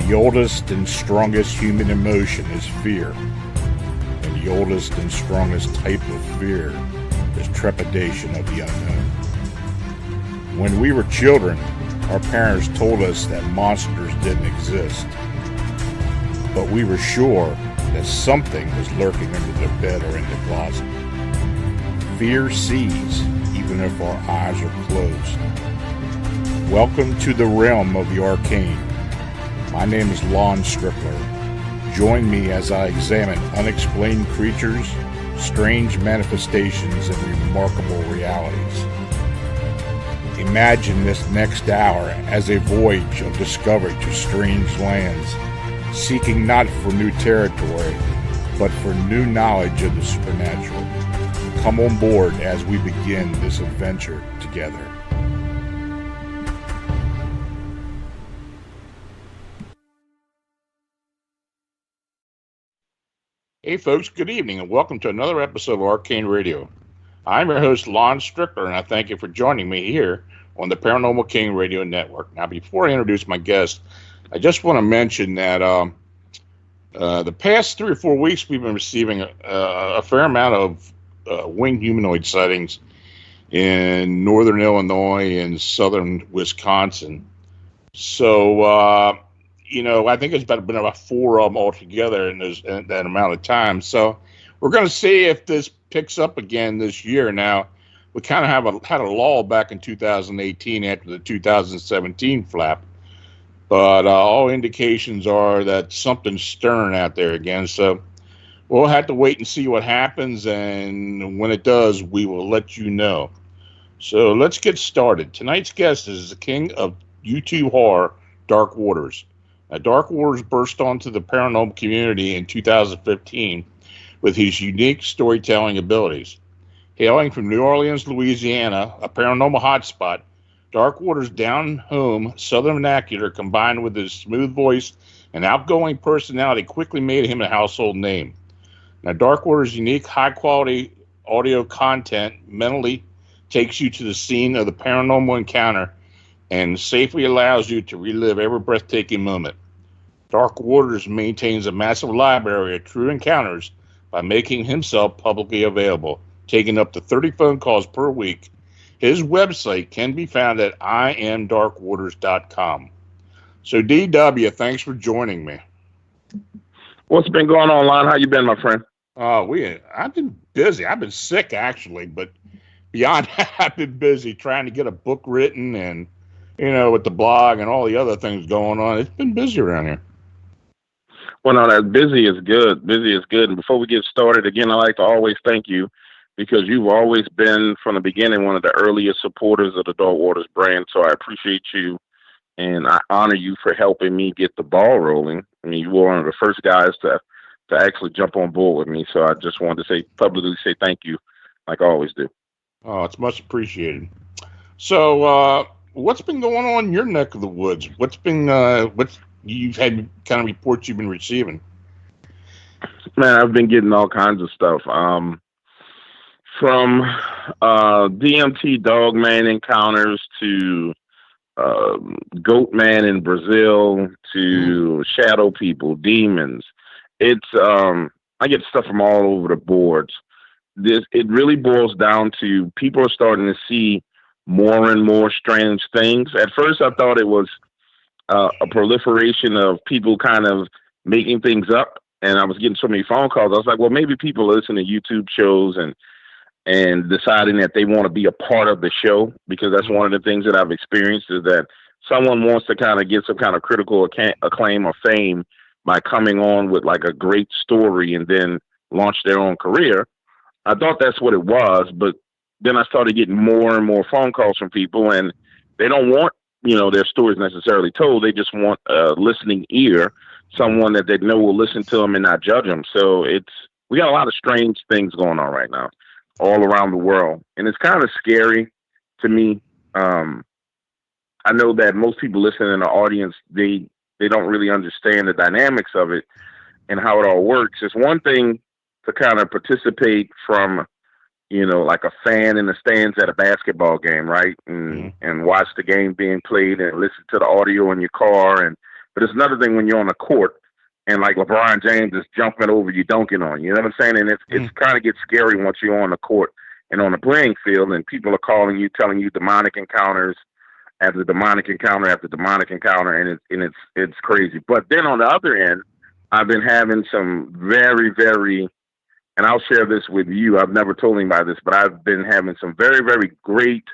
The oldest and strongest human emotion is fear. And the oldest and strongest type of fear is trepidation of the unknown. When we were children, our parents told us that monsters didn't exist. But we were sure that something was lurking under the bed or in the closet. Fear sees, even if our eyes are closed. Welcome to the realm of the arcane. My name is Lon Strickler. Join me as I examine unexplained creatures, strange manifestations, and remarkable realities. Imagine this next hour as a voyage of discovery to strange lands, seeking not for new territory, but for new knowledge of the supernatural. Come on board as we begin this adventure together. Hey folks, good evening and welcome to another episode of Arcane Radio. I'm your host, Lon Strickler, and I thank you for joining me here on the Paranormal King Radio Network. Now, before I introduce my guest, I just want to mention that the past 3 or 4 weeks we've been receiving a fair amount of winged humanoid sightings in northern Illinois and southern Wisconsin. So, I think it's been about 4 of them altogether in that amount of time. So we're going to see if this picks up again this year. Now, we kind of had a lull back in 2018 after the 2017 flap. But all indications are that something's stirring out there again. So we'll have to wait and see what happens. And when it does, we will let you know. So let's get started. Tonight's guest is the king of YouTube horror, Dark Waters. Now, Dark Waters burst onto the paranormal community in 2015 with his unique storytelling abilities. Hailing from New Orleans, Louisiana, a paranormal hotspot, Dark Waters' down-home southern vernacular combined with his smooth voice and outgoing personality quickly made him a household name. Now, Dark Waters' unique, high-quality audio content mentally takes you to the scene of the paranormal encounter and safely allows you to relive every breathtaking moment. Dark Waters maintains a massive library of true encounters by making himself publicly available, taking up to 30 phone calls per week. His website can be found at iamdarkwaters.com. So, DW, thanks for joining me. What's been going on, Lon? How you been, my friend? I've been busy. I've been sick, actually, but beyond that, I've been busy trying to get a book written and, with the blog and all the other things going on. It's been busy around here. Well, no, that busy is good. Busy is good. And before we get started, again, I'd like to always thank you because you've always been, from the beginning, one of the earliest supporters of the Dark Waters brand. So I appreciate you, and I honor you for helping me get the ball rolling. I mean, you were one of the first guys to actually jump on board with me. So I just wanted to publicly say thank you, like I always do. Oh, it's much appreciated. So what's been going on in your neck of the woods? What's you've had kind of reports you've been receiving? Man, I've been getting all kinds of stuff. From DMT Dogman encounters to Goatman in Brazil to shadow people, demons. It's I get stuff from all over the boards. It really boils down to people are starting to see more and more strange things. At first, I thought it was a proliferation of people kind of making things up, and I was getting so many phone calls. I was like, well, maybe people listen to YouTube shows and deciding that they want to be a part of the show, because that's one of the things that I've experienced is that someone wants to kind of get some kind of critical acclaim or fame by coming on with like a great story and then launch their own career. I thought that's what it was, but then I started getting more and more phone calls from people, and they don't want, their stories necessarily told. They just want a listening ear, someone that they know will listen to them and not judge them. So we got a lot of strange things going on right now all around the world. And it's kind of scary to me. I know that most people listening in the audience, they don't really understand the dynamics of it and how it all works. It's one thing to kind of participate from, like a fan in the stands at a basketball game, right? And watch the game being played and listen to the audio in your car and But it's another thing when you're on the court and like LeBron James is jumping over you, dunking on you. You know what I'm saying? And it's kind of gets scary once you're on the court and on the playing field, and people are calling you, telling you demonic encounters after demonic encounter after demonic encounter, and it's crazy. But then on the other end, I've been having some very, very, and I'll share this with you. I've never told anybody this, but I've been having some very, very great,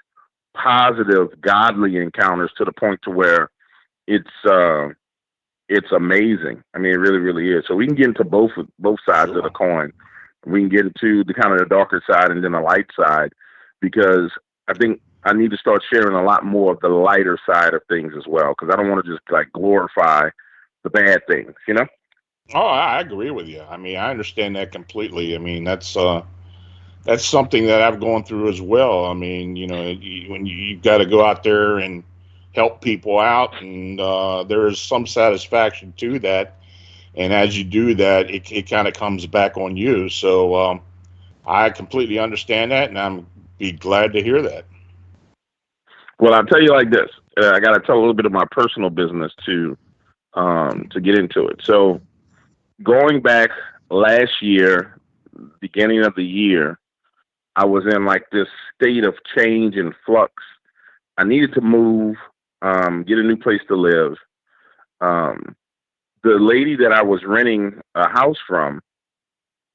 positive, godly encounters to the point to where it's amazing. I mean, it really, really is. So we can get into both sides of the coin. We can get into the kind of the darker side and then the light side, because I think I need to start sharing a lot more of the lighter side of things as well, because I don't want to just like glorify the bad things, you know? Oh, I agree with you. I mean, I understand that completely. I mean, that's something that I've gone through as well. I mean, you know, when you've got to go out there and help people out, and there is some satisfaction to that. And as you do that, it kind of comes back on you. So I completely understand that, and I'm be glad to hear that. Well, I'll tell you like this. I got to tell a little bit of my personal business to get into it. So going back last year, beginning of the year, I was in like this state of change and flux. I needed to move, get a new place to live. The lady that I was renting a house from,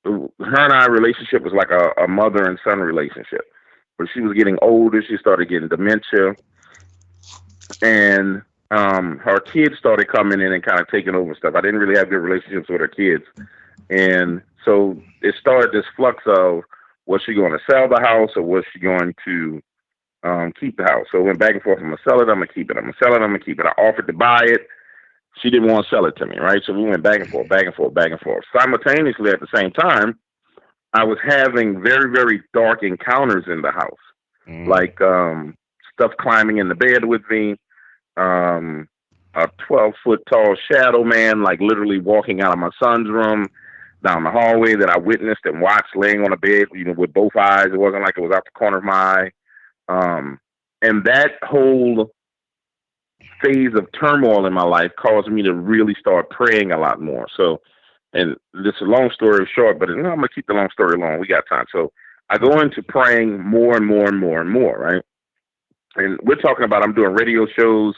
her and I relationship was like a mother and son relationship. But she was getting older. She started getting dementia. And her kids started coming in and kind of taking over stuff. I didn't really have good relationships with her kids. And so it started this flux of, was she going to sell the house or was she going to keep the house? So it went back and forth. I'm going to sell it. I'm going to keep it. I'm going to sell it. I'm going to keep it. I offered to buy it. She didn't want to sell it to me, right? So we went back and forth, back and forth, back and forth. Simultaneously, at the same time, I was having very, very dark encounters in the house, like stuff climbing in the bed with me, a 12-foot tall shadow man, like literally walking out of my son's room down the hallway that I witnessed and watched laying on a bed, you know, with both eyes. It wasn't like it was out the corner of my eye. And that whole phase of turmoil in my life caused me to really start praying a lot more. So, and this is a long story short, but I'm going to keep the long story long. We got time. So I go into praying more and more and more and more, right? And we're talking about, I'm doing radio shows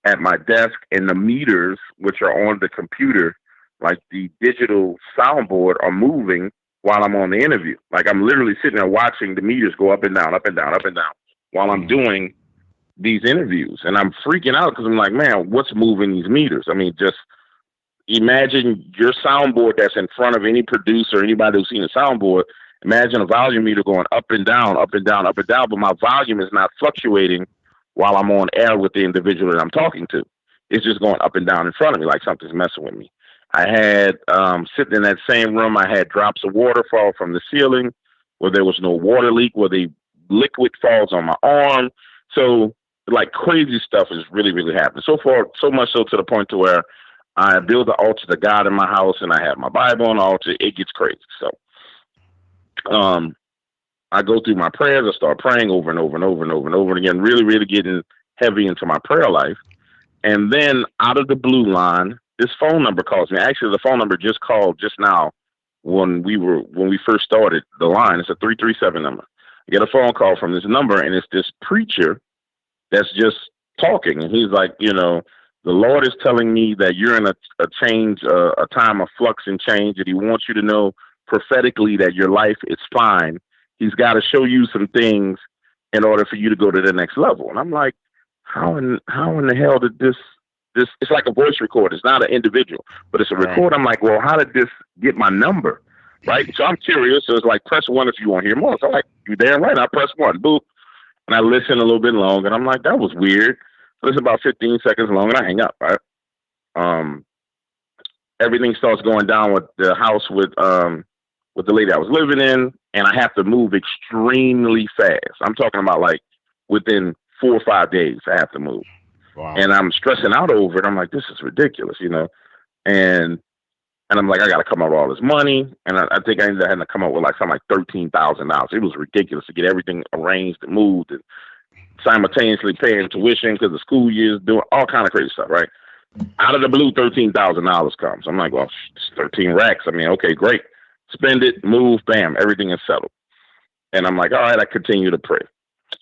at my desk, and the meters, which are on the computer, like the digital soundboard, are moving while I'm on the interview. Like I'm literally sitting there watching the meters go up and down, up and down, up and down while I'm doing these interviews. And I'm freaking out because I'm like, man, what's moving these meters? I mean, just imagine your soundboard that's in front of any producer, anybody who's seen a soundboard. Imagine a volume meter going up and down, up and down, up and down, but my volume is not fluctuating while I'm on air with the individual that I'm talking to. It's just going up and down in front of me like something's messing with me. I had, sitting in that same room, I had drops of water fall from the ceiling where there was no water leak, where the liquid falls on my arm. So like crazy stuff is really, really happening. So far, so much so to the point to where I build an altar to God in my house and I have my Bible on the altar. It gets crazy. So I go through my prayers. I start praying over and over and over and over and over again, really, really getting heavy into my prayer life. And then out of the blue line, this phone number calls me. Actually, the phone number just called just now when we first started the line. It's a 337 number. I get a phone call from this number, and it's this preacher that's just talking. And he's like, you know, the Lord is telling me that you're in a change, a time of flux and change, and he wants you to know prophetically that your life is fine. He's got to show you some things in order for you to go to the next level. And I'm like, how in the hell did this, it's like a voice record. It's not an individual, but it's a record. I'm like, well, how did this get my number? Right. So I'm curious. So it's like, press 1 if you want to hear more. So I'm like, you damn right. I press 1. Boop. And I listen a little bit long, and I'm like, that was weird. So it's about 15 seconds long, and I hang up, right? Everything starts going down with the house with the lady I was living in, and I have to move extremely fast. I'm talking about like within 4 or 5 days I have to move. Wow. And I'm stressing out over it. I'm like, this is ridiculous, you know? And I'm like, I got to come up with all this money. And I think I ended up having to come up with like something like $13,000. It was ridiculous to get everything arranged and moved and simultaneously paying tuition because the school year is doing all kind of crazy stuff, right? Out of the blue, $13,000 comes. I'm like, well, it's 13 racks. I mean, okay, great. Spend it, move, bam, everything is settled. And I'm like, all right, I continue to pray.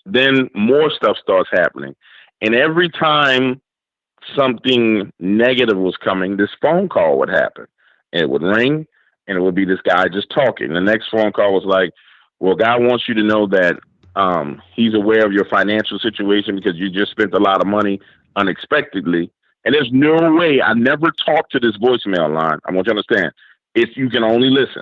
Then more stuff starts happening. And every time something negative was coming, this phone call would happen. And it would ring, and it would be this guy just talking. The next phone call was like, well, God wants you to know that he's aware of your financial situation because you just spent a lot of money unexpectedly. And there's no way, I never talked to this voicemail line. I want you to understand, if you can only listen.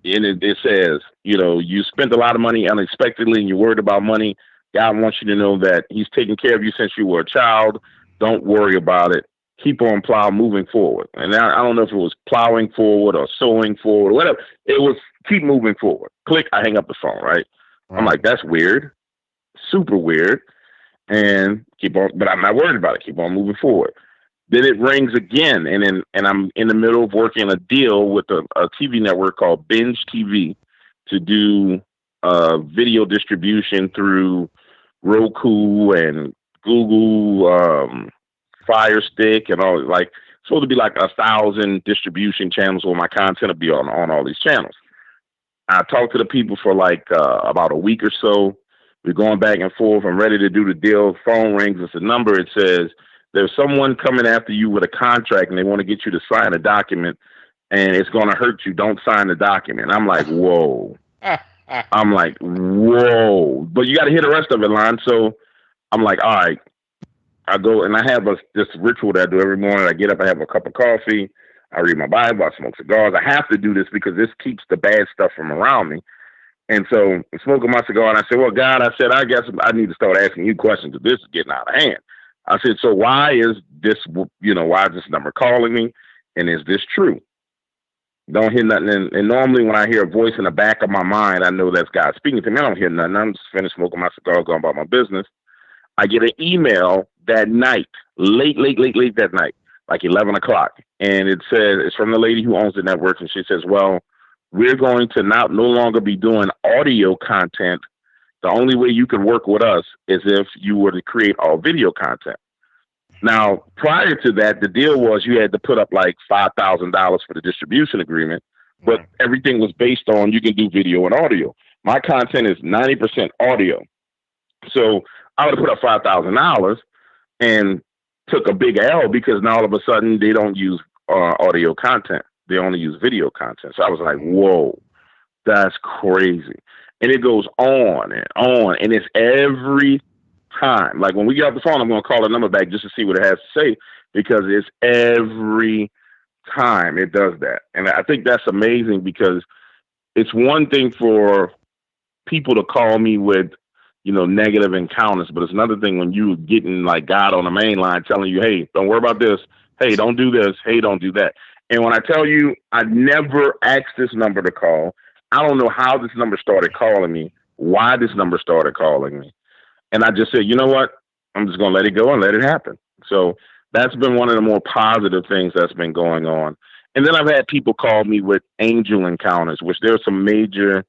And it says, you know, you spent a lot of money unexpectedly and you're worried about money. God wants you to know that he's taking care of you since you were a child. Don't worry about it. Keep on moving forward. And I don't know if it was plowing forward or sowing forward, or whatever. It was keep moving forward. Click, I hang up the phone, right? I'm like, that's weird. Super weird. And keep on, but I'm not worried about it. Keep on moving forward. Then it rings again, and I'm in the middle of working a deal with a TV network called Binge TV to do video distribution through Roku and Google Fire Stick and all. Like, it's supposed to be like 1,000 distribution channels where my content will be on all these channels. I talked to the people for like about a week or so. We're going back and forth. I'm ready to do the deal. Phone rings. It's a number. It says, there's someone coming after you with a contract and they want to get you to sign a document and it's going to hurt you. Don't sign the document. I'm like, whoa. I'm like, whoa. But you got to hear the rest of it, Lon. So I'm like, all right. I go and I have this ritual that I do every morning. I get up, I have a cup of coffee. I read my Bible. I smoke cigars. I have to do this because this keeps the bad stuff from around me. And so I'm smoking my cigar and I said, well, God, I said, I guess I need to start asking you questions because this is getting out of hand. I said, so why is this, why is this number calling me? And is this true? Don't hear nothing. And normally when I hear a voice in the back of my mind, I know that's God speaking to me. I don't hear nothing. I'm just finished smoking my cigar, going about my business. I get an email that night, late that night, like 11 o'clock. And it says, it's from the lady who owns the network. And she says, well, we're going to no longer be doing audio content. The only way you could work with us is if you were to create all video content. Now, prior to that, the deal was you had to put up like $5,000 for the distribution agreement, but everything was based on you can do video and audio. My content is 90% audio. So I would have put up $5,000 and took a big L because now all of a sudden they don't use audio content. They only use video content. So I was like, whoa, that's crazy. And it goes on and on. And it's every time. Like when we get off the phone, I'm going to call the number back just to see what it has to say because it's every time it does that. And I think that's amazing because it's one thing for people to call me with, negative encounters, but it's another thing when you getting like God on the main line telling you, hey, don't worry about this. Hey, don't do this. Hey, don't do that. And when I tell you, I never asked this number to call. I don't know how this number started calling me, why this number started calling me. And I just said, you know what? I'm just going to let it go and let it happen. So that's been one of the more positive things that's been going on. And then I've had people call me with angel encounters, which there's some major,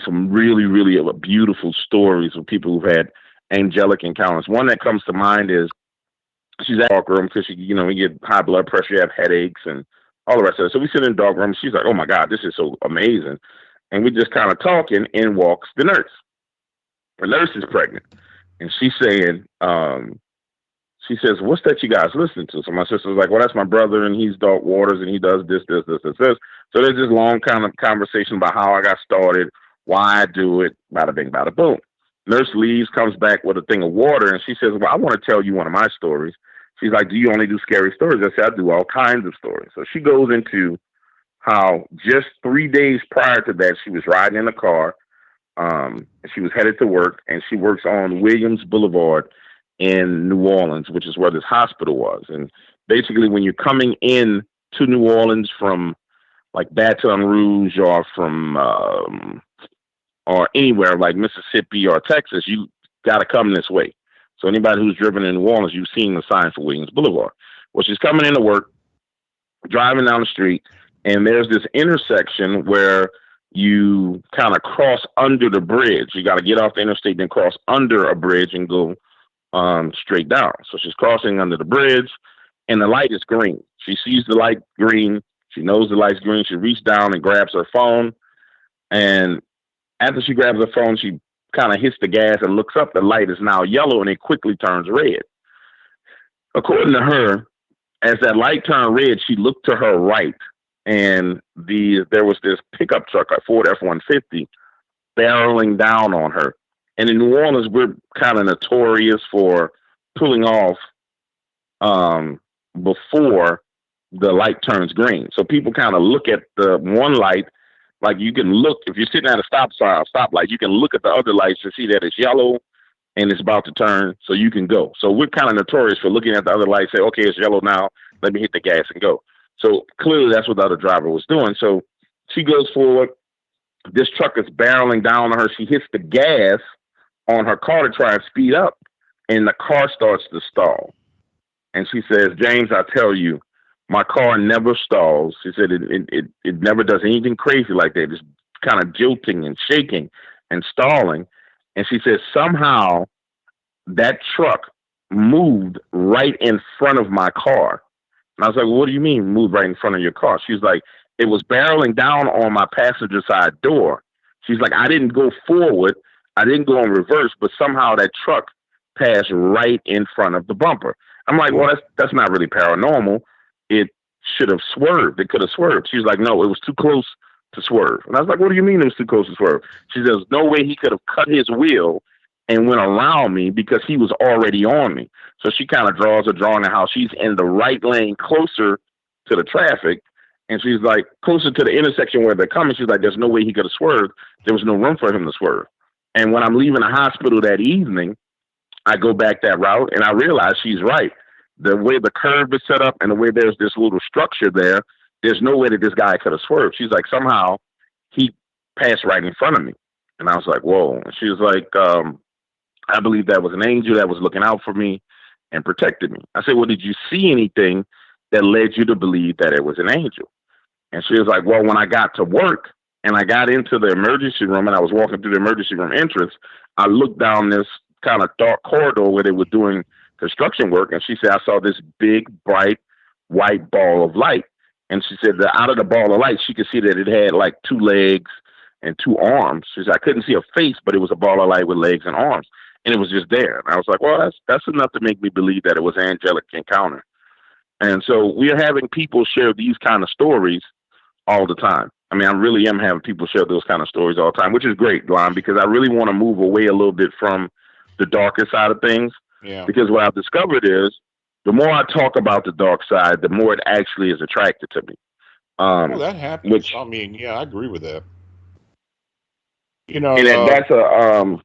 some really, really beautiful stories of people who've had angelic encounters. One that comes to mind is she's at the dark room because we get high blood pressure, you have headaches and all the rest of it. So we sit in the dark room. She's like, oh my God, this is so amazing. And we just kind of talking and walks the nurse. The nurse is pregnant. And she's saying, she says, what's that you guys listen to? So my sister's like, well, that's my brother and he's Dark Waters and he does this. So there's this long kind of conversation about how I got started, why I do it, bada bing, bada boom. Nurse leaves, comes back with a thing of water, and she says, well, I want to tell you one of my stories. She's like, do you only do scary stories? I said, I do all kinds of stories. So she goes into how just 3 days prior to that, she was riding in a car. She was headed to work, and she works on Williams Boulevard in New Orleans, which is where this hospital was. And basically, when you're coming in to New Orleans from like Baton Rouge or from or anywhere like Mississippi or Texas, you got to come this way. So anybody who's driven in New Orleans, you've seen the sign for Williams Boulevard. Well, she's coming into work, driving down the street, and there's this intersection where you kind of cross under the bridge. You got to get off the interstate, then cross under a bridge and go straight down. So she's crossing under the bridge, and the light is green. She sees the light green. She knows the light's green. She reaches down and grabs her phone. And after she grabs her phone, she kind of hits the gas and looks up. The light is now yellow, and it quickly turns red. According to her, as that light turned red, she looked to her right, and there was this pickup truck, a Ford F-150, barreling down on her. And in New Orleans, we're kind of notorious for pulling off before the light turns green. So people kind of look at the one light, like you can look, if you're sitting at a stoplight, you can look at the other lights to see that it's yellow and it's about to turn, so you can go. So we're kind of notorious for looking at the other lights, say, okay, it's yellow now, let me hit the gas and go. So clearly that's what the other driver was doing. So she goes forward. This truck is barreling down on her. She hits the gas on her car to try and speed up, and the car starts to stall. And she says, James, I tell you, my car never stalls. She said it never does anything crazy like that. It's kind of jolting and shaking and stalling. And she says, somehow that truck moved right in front of my car. And I was like, well, what do you mean moved right in front of your car? She's like, it was barreling down on my passenger side door. She's like, I didn't go forward. I didn't go in reverse, but somehow that truck passed right in front of the bumper. I'm like, well, that's not really paranormal. It should have swerved. It could have swerved. She's like, no, it was too close to swerve. And I was like, what do you mean it was too close to swerve? She says, no way he could have cut his wheel and went around me because he was already on me. So she kind of draws a drawing of how she's in the right lane closer to the traffic. And she's like, closer to the intersection where they're coming. She's like, there's no way he could have swerved. There was no room for him to swerve. And when I'm leaving the hospital that evening, I go back that route and I realize she's right. The way the curve is set up and the way there's this little structure there, there's no way that this guy could have swerved. She's like, somehow he passed right in front of me. And I was like, whoa. And she was like, I believe that was an angel that was looking out for me and protected me. I said, well, did you see anything that led you to believe that it was an angel? And she was like, well, when I got to work and I got into the emergency room and I was walking through the emergency room entrance, I looked down this kind of dark corridor where they were doing construction work. And she said, I saw this big, bright, white ball of light. And she said that out of the ball of light, she could see that it had like 2 legs and 2 arms. She said, I couldn't see a face, but it was a ball of light with legs and arms. And it was just there. And I was like, well, that's enough to make me believe that it was an angelic encounter. And so we are having people share these kind of stories all the time. I mean, I really am having people share those kind of stories all the time, which is great, Lon, because I really want to move away a little bit from the darker side of things. Yeah. Because what I've discovered is the more I talk about the dark side, the more it actually is attracted to me. Well, that happens. I mean, yeah, I agree with that. You know, and that's a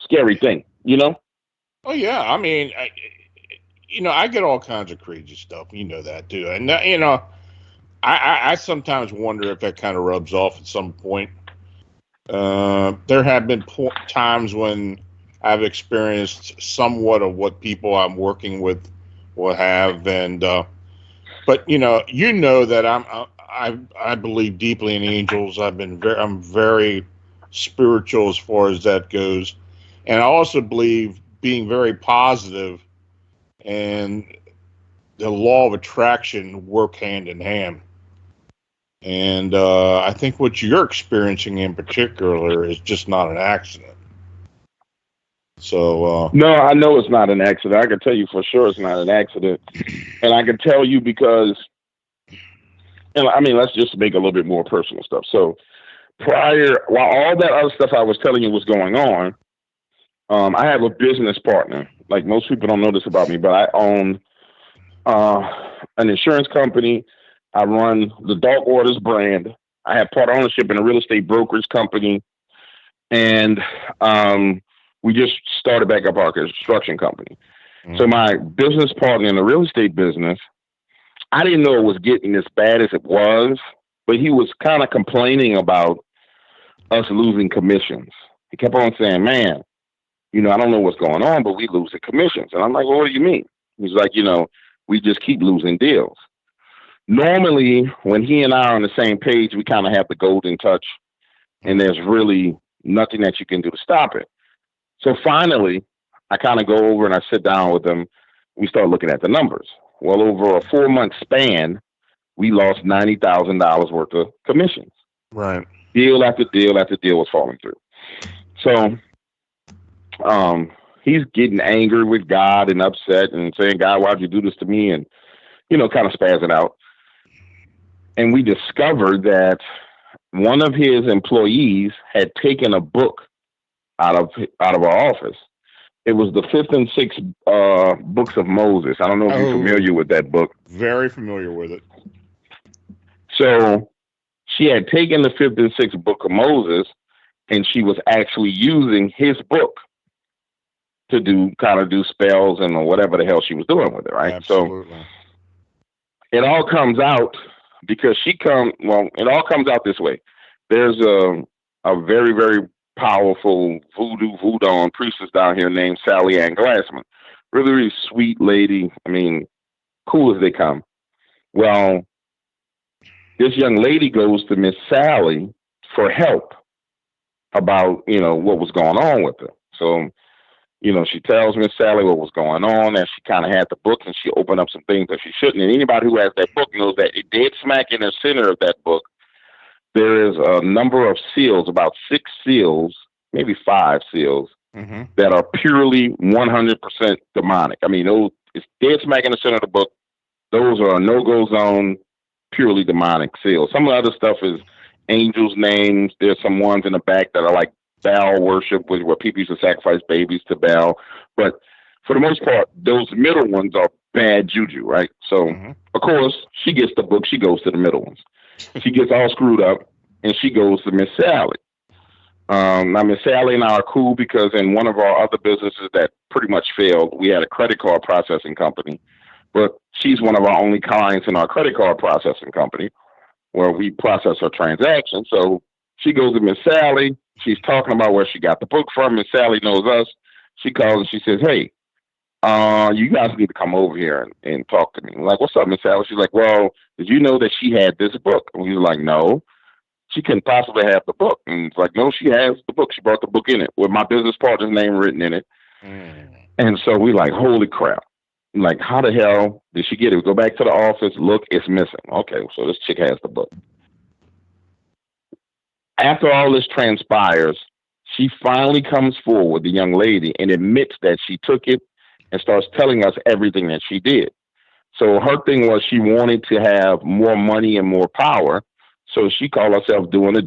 scary thing, you know? Oh, yeah. I mean, I get all kinds of crazy stuff. You know that, too. And, I sometimes wonder if that kind of rubs off at some point. There have been times when I've experienced somewhat of what people I'm working with will have, and but that I believe deeply in angels. I'm very spiritual as far as that goes, and I also believe being very positive and the law of attraction work hand in hand. And I think what you're experiencing in particular is just not an accident. So no, I know it's not an accident. I can tell you for sure it's not an accident. And I can tell you because, and I mean, let's just make a little bit more personal stuff. So while all that other stuff I was telling you was going on, I have a business partner. Like most people don't know this about me, but I own an insurance company. I run the Dark Waters brand. I have part ownership in a real estate brokerage company. And we just started back up our construction company. Mm-hmm. So my business partner in the real estate business, I didn't know it was getting as bad as it was, but he was kind of complaining about us losing commissions. He kept on saying, man, I don't know what's going on, but we losing commissions. And I'm like, well, what do you mean? He's like, we just keep losing deals. Normally, when he and I are on the same page, we kind of have the golden touch, and there's really nothing that you can do to stop it. So finally, I kind of go over and I sit down with them. We start looking at the numbers. Well, over a 4-month span, we lost $90,000 worth of commissions. Right. Deal after deal after deal was falling through. So he's getting angry with God and upset and saying, God, why'd you do this to me? And, kind of spazzing out. And we discovered that one of his employees had taken a book out of our office. It was the 5th and 6th books of Moses. I don't know if you're familiar with that book. Very familiar with it. So she had taken the 5th and 6th book of Moses, and she was actually using his book to do spells and whatever the hell she was doing with it, right? Absolutely. So it all comes out because it all comes out this way. There's a very, very powerful voodoo priestess down here named Sally Ann Glassman. Really, really sweet lady. I mean, cool as they come. Well, this young lady goes to Miss Sally for help about, what was going on with her. So, she tells Miss Sally what was going on, and she kind of had the book, and she opened up some things that she shouldn't. And anybody who has that book knows that dead smack in the center of that book, there is a number of seals, about 6 seals, maybe 5 seals, that are purely 100% demonic. I mean, it's dead smack in the center of the book. Those are a no-go zone, purely demonic seals. Some of the other stuff is angels' names. There's some ones in the back that are like Baal worship, where people used to sacrifice babies to Baal. But for the most part, those middle ones are bad juju, right? So, of course, she gets the book. She goes to the middle ones. She gets all screwed up, and she goes to Miss Sally. Now, Miss Sally and I are cool because in one of our other businesses that pretty much failed, we had a credit card processing company. But she's one of our only clients in our credit card processing company where we process her transactions. So she goes to Miss Sally. She's talking about where she got the book from. Miss Sally knows us. She calls and she says, hey, you guys need to come over here and talk to me. I'm like, what's up, Miss Sally? She's like, well, did you know that she had this book? And we were like, no, she couldn't possibly have the book. And it's like, no, she has the book. She brought the book in it with my business partner's name written in it. And so we like, holy crap. Like, how the hell did she get it? We go back to the office, look, it's missing. Okay, so this chick has the book. After all this transpires, she finally comes forward, the young lady, and admits that she took it and starts telling us everything that she did. So her thing was she wanted to have more money and more power. So she called herself doing a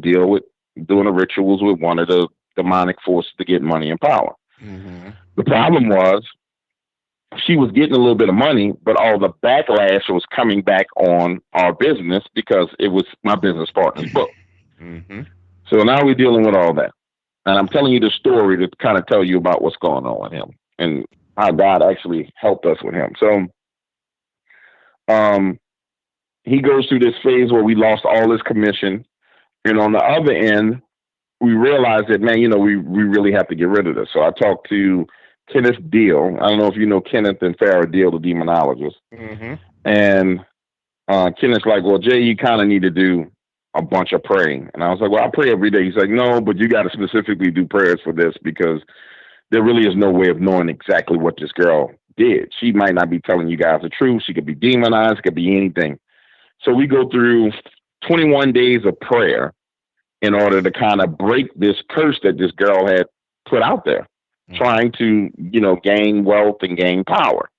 rituals with one of the demonic forces to get money and power. The problem was she was getting a little bit of money, but all the backlash was coming back on our business because it was my business partner's book. So now we're dealing with all that. And I'm telling you the story to kind of tell you about what's going on with him and how God actually helped us with him. So he goes through this phase where we lost all his commission. And on the other end, we realized that, man, we really have to get rid of this. So I talked to Kenneth Deal. I don't know if you know Kenneth and Farrah Deal, the demonologist. And Kenneth's like, well, Jay, you kind of need to do a bunch of praying. And I was like, well, I pray every day. He's like, no, but you got to specifically do prayers for this because there really is no way of knowing exactly what this girl did. She might not be telling you guys the truth. She could be demonized, could be anything. So we go through 21 days of prayer in order to kind of break this curse that this girl had put out there, trying to, gain wealth and gain power.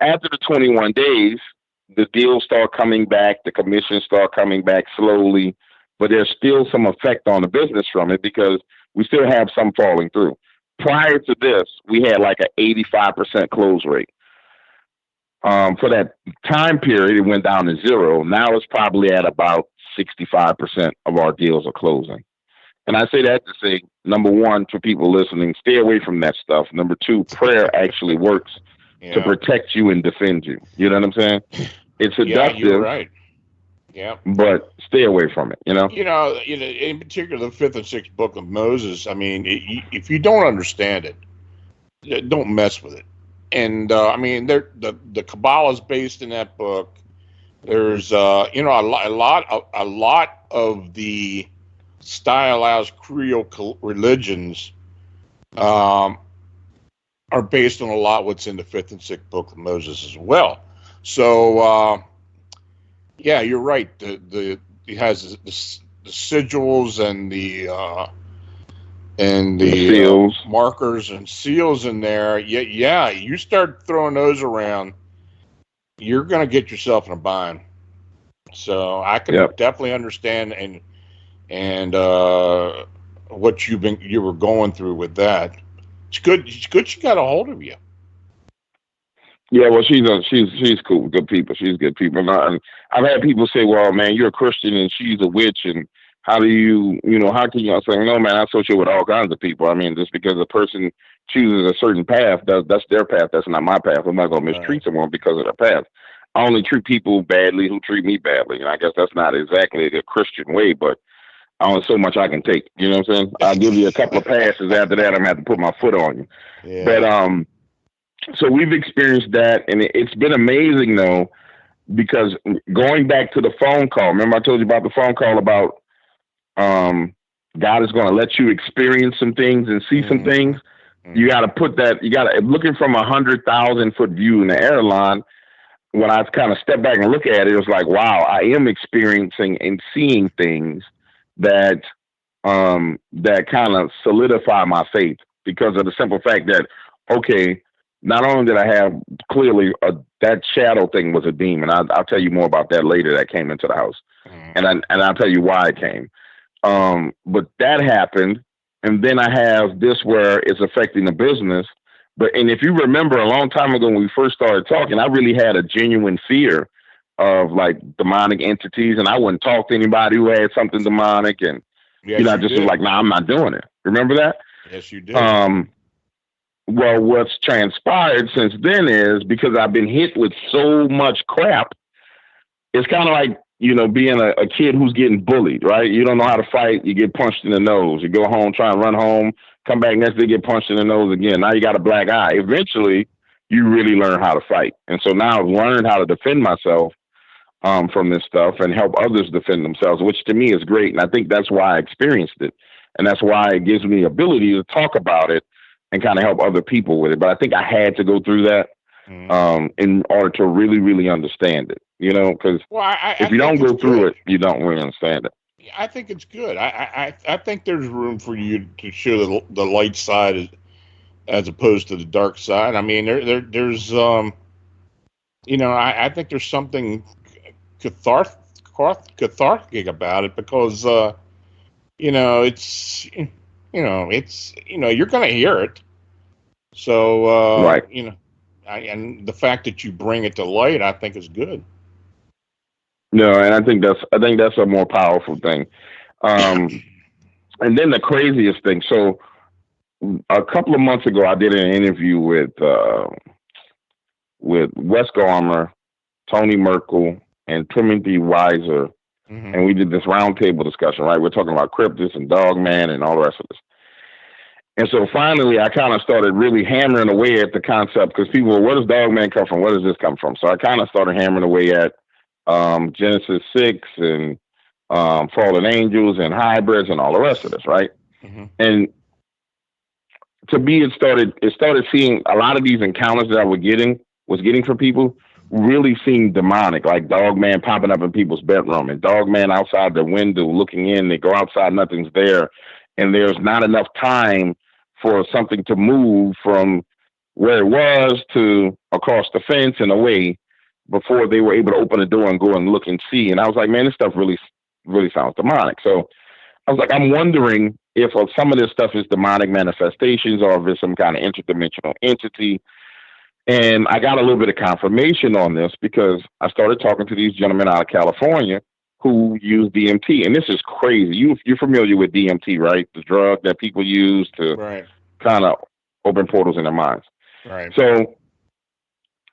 After the 21 days, the deals start coming back, the commissions start coming back slowly, but there's still some effect on the business from it because we still have some falling through. Prior to this, we had like an 85% close rate. For that time period, it went down to 0. Now it's probably at about 65% of our deals are closing. And I say that to say, number one, for people listening, stay away from that stuff. Number two, prayer actually works to protect you and defend you. You know what I'm saying? It's seductive. Yeah, you're right. Yeah. But stay away from it, in particular, the 5th and 6th book of Moses, I mean, if you don't understand it, don't mess with it. And, the Kabbalah is based in that book. There's, a lot of the stylized Creole religions are are based on a lot what's in the fifth and sixth book of Moses as well. So yeah, you're right. It has the sigils and the seals, markers and seals in there. Yeah, you start throwing those around, you're going to get yourself in a bind. So I can definitely understand and what you were going through with that. It's good. It's good she got a hold of you. Yeah, well, she's cool, good people. She's good people. And I've had people say, "Well, man, you're a Christian and she's a witch, and how do you, how can you?" I'm saying, "No, man, I associate with all kinds of people. I mean, just because a person chooses a certain path, that's their path. That's not my path. I'm not going to mistreat someone because of their path. I only treat people badly who treat me badly, and I guess that's not exactly the Christian way, but only so much I can take. You know what I'm saying? I'll give you a couple of passes. After that, I'm gonna have to put my foot on you. Yeah. But so we've experienced that, and it's been amazing though, because going back to the phone call. Remember I told you about the phone call about God is going to let you experience some things and see some things. You got to put that. You got to looking from 100,000-foot view in the airline. When I kind of step back and look at it, it was like, wow, I am experiencing and seeing things that that kind of solidify my faith, because of the simple fact that, okay, not only did I have clearly that shadow thing was a demon. I'll tell you more about that later. That came into the house, and I'll tell you why it came. But that happened, and then I have this where it's affecting the business. And if you remember a long time ago when we first started talking, I really had a genuine fear of like demonic entities, and I wouldn't talk to anybody who had something demonic, and I just was like, nah, I'm not doing it. Remember that? Yes, you did. Well, what's transpired since then is, because I've been hit with so much crap, it's kind of like, being a kid who's getting bullied, right? You don't know how to fight. You get punched in the nose. You go home, try and run home, come back next day, get punched in the nose again. Now you got a black eye. Eventually, you really learn how to fight. And so now I've learned how to defend myself from this stuff and help others defend themselves, which to me is great. And I think that's why I experienced it. And that's why it gives me the ability to talk about it and kind of help other people with it. But I think I had to go through that in order to really, really understand it, because if you don't go through it, you don't really understand it. I think it's good. I think there's room for you to show the light side as opposed to the dark side. I mean, there's I think there's something cathartic about it, because it's you're going to hear it. So right. And the fact that you bring it to light, I think is good. No, and I think that's a more powerful thing. And then the craziest thing. So a couple of months ago, I did an interview with Wes Garmer, Tony Merkel, and Timothy Weiser, and we did this roundtable discussion. Right, we're talking about cryptids and Dogman and all the rest of this. And so finally, I kind of started really hammering away at the concept, because people were, where does Dogman come from? Where does this come from? So I kind of started hammering away at Genesis 6 and fallen angels and hybrids and all the rest of this, right? And to me, it started seeing a lot of these encounters that I was getting from people really seemed demonic, like Dogman popping up in people's bedroom and Dogman outside the window looking in. They go outside, nothing's there, and there's not enough time for something to move from where it was to across the fence and away before they were able to open the door and go and look and see. And I was like, man, this stuff really, really sounds demonic. So I was like, I'm wondering if some of this stuff is demonic manifestations or if it's some kind of interdimensional entity. And I got a little bit of confirmation on this, because I started talking to these gentlemen out of California who use DMT. And this is crazy. You're familiar with DMT, right? The drug that people use to kind of open portals in their minds. Right. So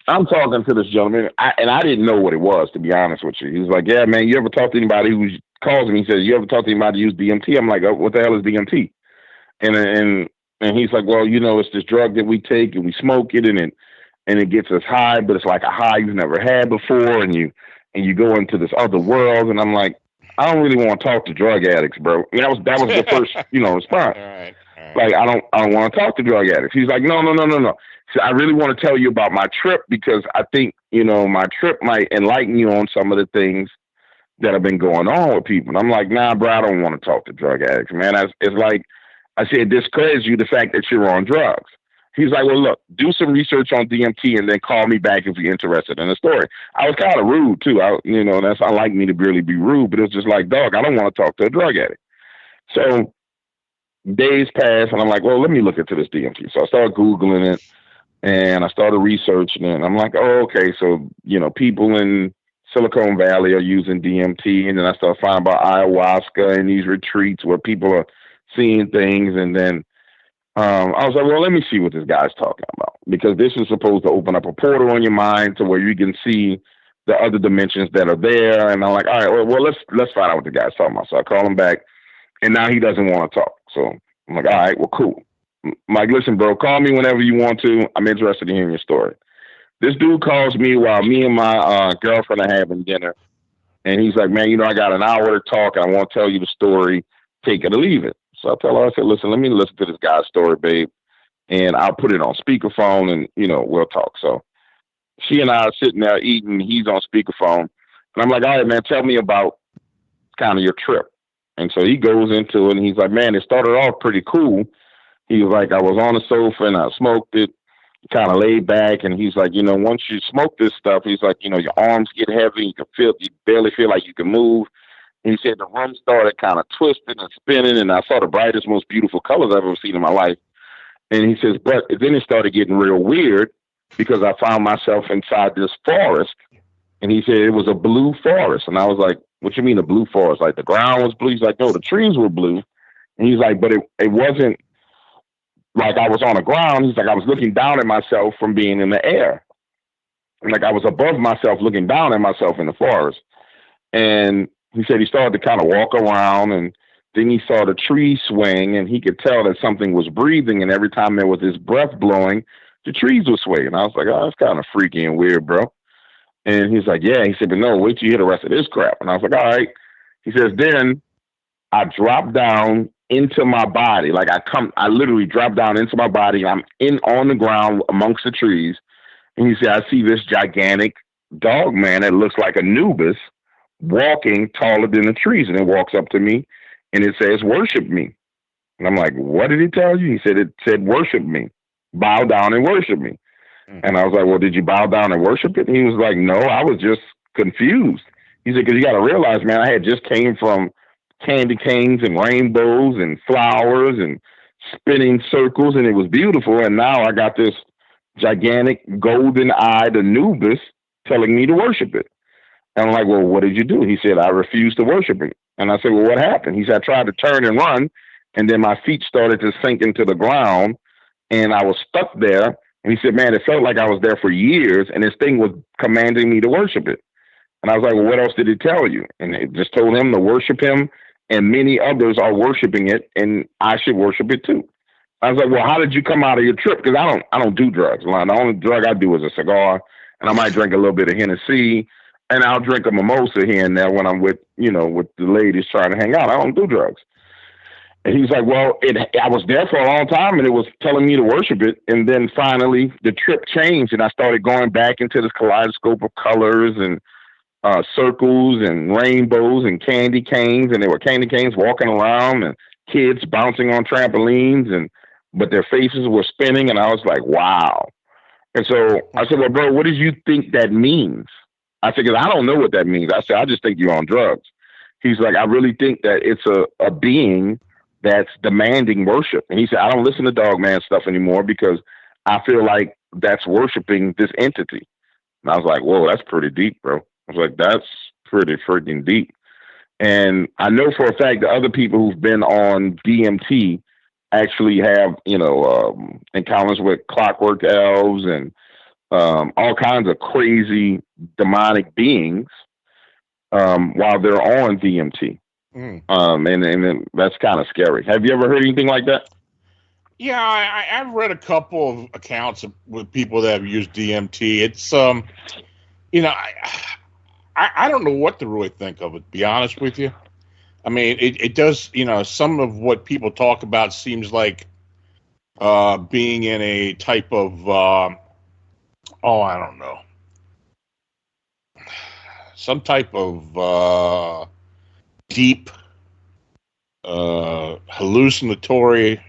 I'm talking to this gentleman, and I didn't know what it was, to be honest with you. He was like, yeah, man, you ever talk to anybody who calls me? He says, you ever talk to anybody who use DMT? I'm like, oh, what the hell is DMT? And he's like, well, it's this drug that we take and we smoke it, and it gets us high, but it's like a high you've never had before, and you go into this other world. And I'm like, I don't really want to talk to drug addicts, bro. And that was the first, response. All Like, I don't want to talk to drug addicts. He's like, no, no, no, no, no. So I really want to tell you about my trip because I think, my trip might enlighten you on some of the things that have been going on with people. And I'm like, nah, bro, I don't want to talk to drug addicts, man. It's like, I said, it discredits you the fact that you're on drugs. He's like, well, look, do some research on DMT and then call me back if you're interested in the story. I was kind of rude too. That's unlike me to really be rude, but it's just like, dog, I don't want to talk to a drug addict. So days pass and I'm like, well, let me look into this DMT. So I started Googling it and I started researching it. And I'm like, oh, okay. So, people in Silicon Valley are using DMT. And then I started finding about ayahuasca and these retreats where people are seeing things. And then I was like, well, let me see what this guy's talking about, because this is supposed to open up a portal in your mind to where you can see the other dimensions that are there. And I'm like, all right, well, let's find out what the guy's talking about. So I call him back, and now he doesn't want to talk. So I'm like, all right, well, cool. I'm like, listen, bro, call me whenever you want to. I'm interested in hearing your story. This dude calls me while me and my girlfriend are having dinner. And he's like, man, I got an hour to talk. And I want to tell you the story. Take it or leave it. So I tell her, I said, listen, let me listen to this guy's story, babe. And I'll put it on speakerphone and, we'll talk. So she and I are sitting there eating. He's on speakerphone. And I'm like, all right, man, tell me about kind of your trip. And so he goes into it and he's like, man, it started off pretty cool. He was like, I was on the sofa and I smoked it, kind of laid back. And he's like, once you smoke this stuff, he's like, your arms get heavy. You barely feel like you can move. And he said the room started kind of twisting and spinning. And I saw the brightest, most beautiful colors I've ever seen in my life. And he says, but then it started getting real weird because I found myself inside this forest. And he said it was a blue forest. And I was like, what you mean a blue forest? Like the ground was blue? He's like, no, the trees were blue. And he's like, but it wasn't like I was on the ground. He's like, I was looking down at myself from being in the air. And like I was above myself, looking down at myself in the forest. And he said he started to kind of walk around, and then he saw the tree swing, and he could tell that something was breathing. And every time there was this breath blowing, the trees would sway. And I was like, oh, that's kind of freaky and weird, bro. And he's like, yeah. He said, but no, wait till you hear the rest of this crap. And I was like, all right. He says, then I dropped down into my body. Like I literally dropped down into my body. I'm on the ground amongst the trees. And he said, I see this gigantic dog man that looks like Anubis walking taller than the trees. And it walks up to me and it says, worship me. And I'm like, what did he tell you? He said, it said, worship me, bow down and worship me. And I was like, well, did you bow down and worship it? And he was like, no, I was just confused. He said, because you got to realize, man, I had just came from candy canes and rainbows and flowers and spinning circles, and it was beautiful. And now I got this gigantic golden-eyed Anubis telling me to worship it. And I'm like, well, what did you do? He said, I refused to worship it. And I said, well, what happened? He said, I tried to turn and run, and then my feet started to sink into the ground, and I was stuck there. And he said, man, it felt like I was there for years, and this thing was commanding me to worship it. And I was like, well, what else did it tell you? And it just told him to worship him, and many others are worshiping it, and I should worship it too. I was like, well, how did you come out of your trip? Because I don't do drugs. The only drug I do is a cigar, and I might drink a little bit of Hennessy, and I'll drink a mimosa here and there when I'm with the ladies trying to hang out. I don't do drugs. And he's like, well, I was there for a long time, and it was telling me to worship it. And then finally the trip changed, and I started going back into this kaleidoscope of colors and circles and rainbows and candy canes. And there were candy canes walking around and kids bouncing on trampolines, but their faces were spinning. And I was like, wow. And so I said, well, bro, what do you think that means? I said, because I don't know what that means. I said, I just think you're on drugs. He's like, I really think that it's a being that's demanding worship. And he said, I don't listen to Dogman stuff anymore because I feel like that's worshiping this entity. And I was like, whoa, that's pretty deep, bro. I was like, that's pretty freaking deep. And I know for a fact that other people who've been on DMT actually have, encounters with clockwork elves and all kinds of crazy demonic beings while they're on DMT. And that's kind of scary. Have you ever heard anything like that? Yeah, I've read a couple of accounts with people that have used DMT. It's, I don't know what to really think of it, to be honest with you. I mean, it does, some of what people talk about seems like being in a type of, I don't know, some type of deep hallucinatory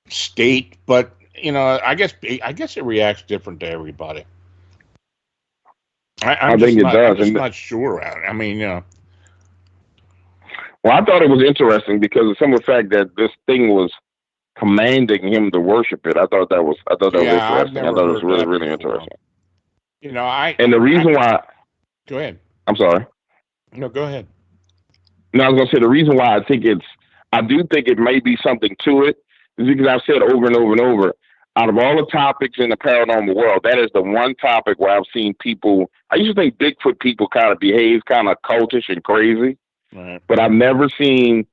state, but I guess it reacts different to everybody. I think it does. I'm just not sure. I mean, Well, I thought it was interesting because of some of the fact that this thing was commanding him to worship it. I thought that was interesting. I thought it was really, really interesting. And the reason why. Go ahead. I'm sorry. No, go ahead. No, I was going to say the reason why I do think it may be something to it is because I've said over and over and over, out of all the topics in the paranormal world, that is the one topic where I've seen people. I used to think Bigfoot people kind of behave kind of cultish and crazy, right. But I've never seen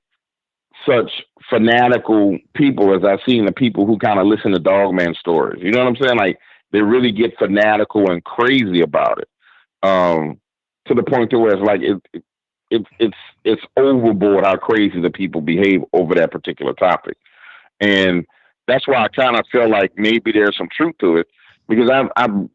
such fanatical people as I've seen the people who kind of listen to Dogman stories. You know what I'm saying? Like they really get fanatical and crazy about it, to the point to where it's like it's overboard how crazy the people behave over that particular topic, and that's why I kind of feel like maybe there's some truth to it, because I've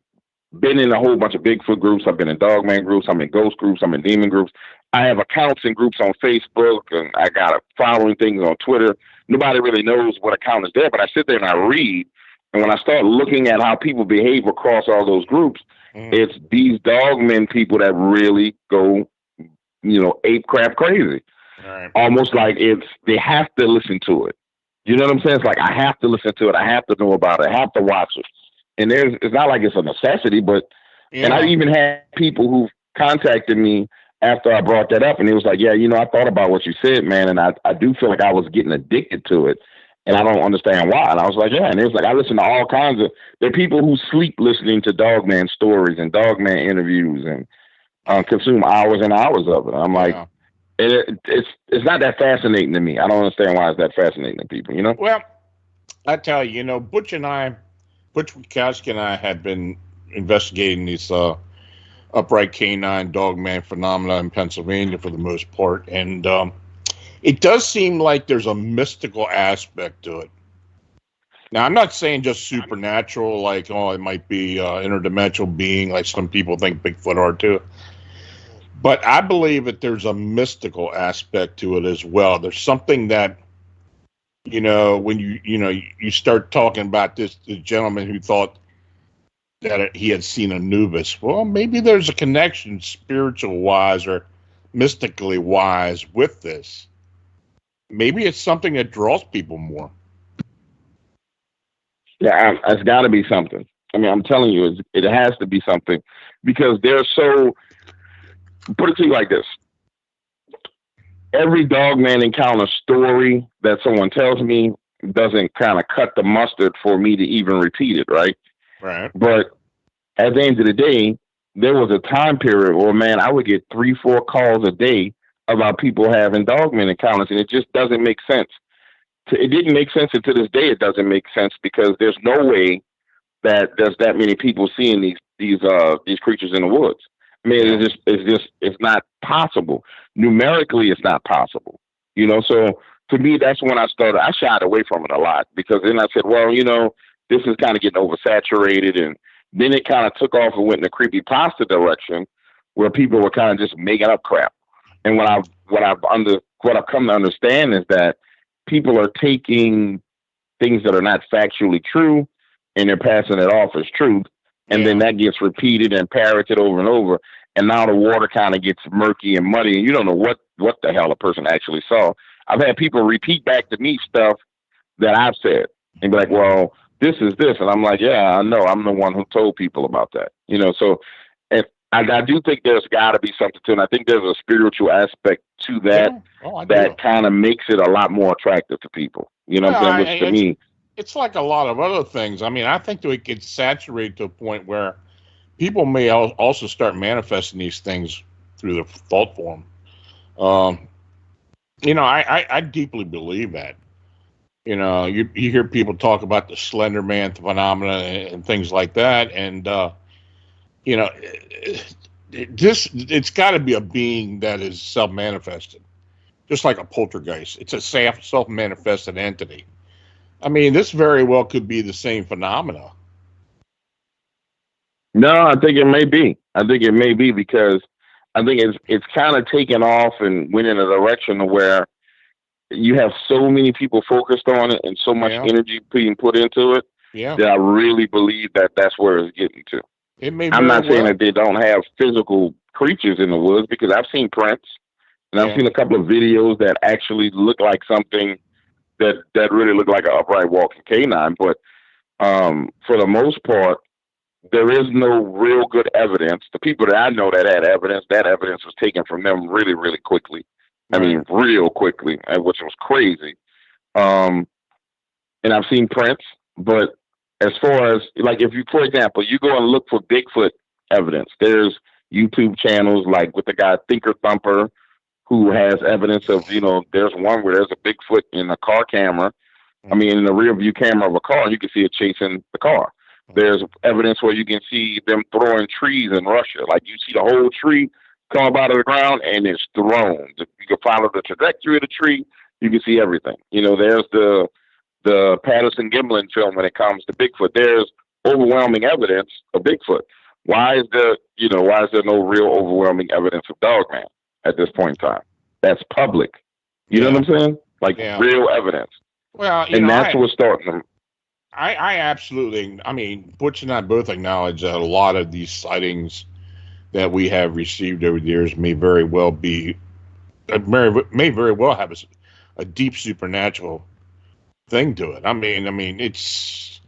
been in a whole bunch of Bigfoot groups. I've been in Dogman groups. I'm in ghost groups. I'm in demon groups. I have accounts and groups on Facebook, and I got following things on Twitter. Nobody really knows what account is there, but I sit there and I read. And when I start looking at how people behave across all those groups, it's these Dogman people that really go, ape crap crazy. Right. Almost like they have to listen to it. You know what I'm saying? It's like I have to listen to it. I have to know about it. I have to watch it. And it's not like it's a necessity, but and I even had people who contacted me after I brought that up, and it was like, yeah, I thought about what you said, man, and I do feel like I was getting addicted to it, and I don't understand why. And I was like, yeah, and it was like I listen to all kinds of. There are people who sleep listening to Dogman stories and Dogman interviews and consume hours and hours of it. I'm like. Yeah. It's not that fascinating to me. I don't understand why it's that fascinating to people, Well, I tell you, Butch Witkowski and I have been investigating these upright canine Dogman phenomena in Pennsylvania for the most part, and it does seem like there's a mystical aspect to it. Now, I'm not saying just supernatural, like, it might be interdimensional being, like some people think Bigfoot are too. But I believe that there's a mystical aspect to it as well. There's something that, when you start talking about this gentleman who thought that he had seen Anubis. Well, maybe there's a connection spiritual wise or mystically wise with this. Maybe it's something that draws people more. Yeah, it's got to be something. I mean, I'm telling you, it has to be something, because they're so. Put it to you like this. Every Dogman encounter story that someone tells me doesn't kind of cut the mustard for me to even repeat it, right? Right. But at the end of the day, there was a time period where, man, I would get 3-4 calls a day about people having Dogman encounters, and it just doesn't make sense. It didn't make sense, and to this day it doesn't make sense, because there's no way that there's that many people seeing these creatures in the woods. I mean, it's not possible. Numerically, it's not possible. So to me, that's when I shied away from it a lot, because then I said, well, this is kind of getting oversaturated. And then it kind of took off and went in the creepypasta direction, where people were kind of just making up crap. And what I've come to understand is that people are taking things that are not factually true, and they're passing it off as truth. And then that gets repeated and parroted over and over. And now the water kind of gets murky and muddy, and you don't know what the hell a person actually saw. I've had people repeat back to me stuff that I've said and be like, well, this is this. And I'm like, yeah, I know. I'm the one who told people about that. So I do think there's got to be something to it. And I think there's a spiritual aspect to that that kind of makes it a lot more attractive to people. You know what I'm saying? Which to me, it's like a lot of other things. I mean, I think that it gets saturated to a point where people may also start manifesting these things through the thought form. I deeply believe that. You hear people talk about the Slender Man phenomena and things like that, and it's got to be a being that is self-manifested, just like a poltergeist. It's a self-manifested entity. I mean, this very well could be the same phenomena. No, I think it may be. I think it may be because I think it's kind of taken off and went in a direction where you have so many people focused on it and so much Yeah, energy being put into it yeah. that I really believe that that's where it's getting to. It may I'm very not saying that well. they don't have physical creatures in the woods because I've seen prints and I've Yeah, seen a couple of videos that actually look like something that really look like an upright walking canine. But for the most part, there is no real good evidence. The people that I know that evidence was taken from them really, really quickly. I right. mean, real quickly, which was crazy. Um, and I've seen prints, but as far as like, if you, for example, you go and look for Bigfoot evidence, there's YouTube channels like with the guy Thinker Thumper who has evidence of, there's one where there's a Bigfoot in a car camera. I Mm, mean, in the rear view camera of a car, you can see it chasing the car. mm. There's evidence where you can see them throwing trees in Russia. Like you see the whole tree come up out of the ground and it's thrown. You can follow the trajectory of the tree. You can see everything. There's the Patterson Gimlin film when it comes to Bigfoot. There's overwhelming evidence of Bigfoot. Why is there no real overwhelming evidence of Dogman at this point in time? That's public. You know Yeah, what I'm saying? Like yeah. real evidence. Well, And that's what's starting them. I absolutely. I mean, Butch and I both acknowledge that a lot of these sightings that we have received over the years may very well be, may very well have a deep supernatural thing to it. I mean, it's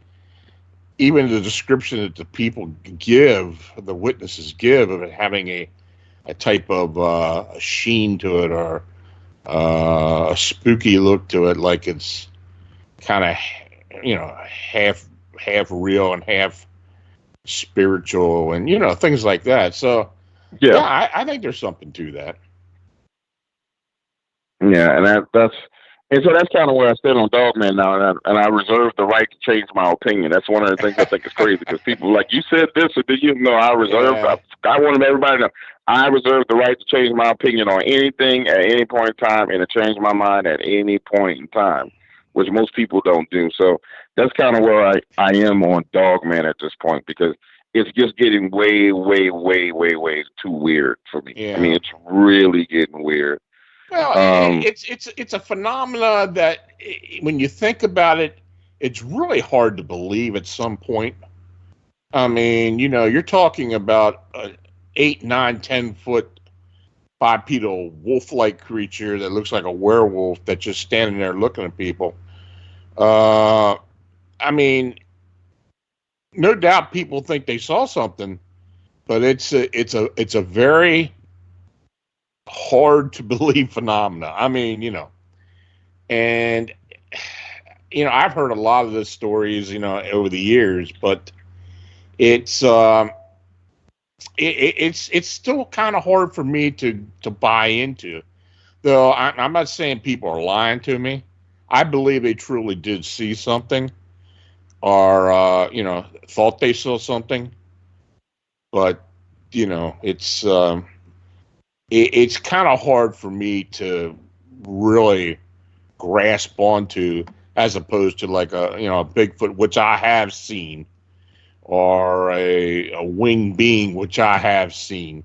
even the description that the people give, the witnesses give of it having a type of a sheen to it or a spooky look to it, like it's kind of half real and half spiritual, and things like that. So yeah, Yeah. I think there's something to that. Yeah, and so that's kind of where I stand on Dogman now, and I reserve the right to change my opinion. That's one of the things I think is crazy because people are like, you said this, or did you know? Yeah, I want everybody to know I reserve the right to change my opinion on anything at any point in time, and to change my mind at any point in time, which most people don't do. So that's kind of where I am on Dogman at this point because it's just getting way, way, way, way, way too weird for me. I mean, yeah. it's really getting weird. Well, Um, it's a phenomena that when you think about it, it's really hard to believe at some point. I mean, you're talking about a 8, 9, 10 foot bipedal wolf-like creature that looks like a werewolf that's just standing there looking at people. Uh, I mean, no doubt people think they saw something, but it's a very hard to believe phenomena. I mean, and I've heard a lot of the stories, over the years, but it's it's still kind of hard for me to buy into. Though I'm not saying people are lying to me. I believe they truly did see something, or thought they saw something, but it's kind of hard for me to really grasp onto, as opposed to like a Bigfoot, which I have seen, or a winged being, which I have seen.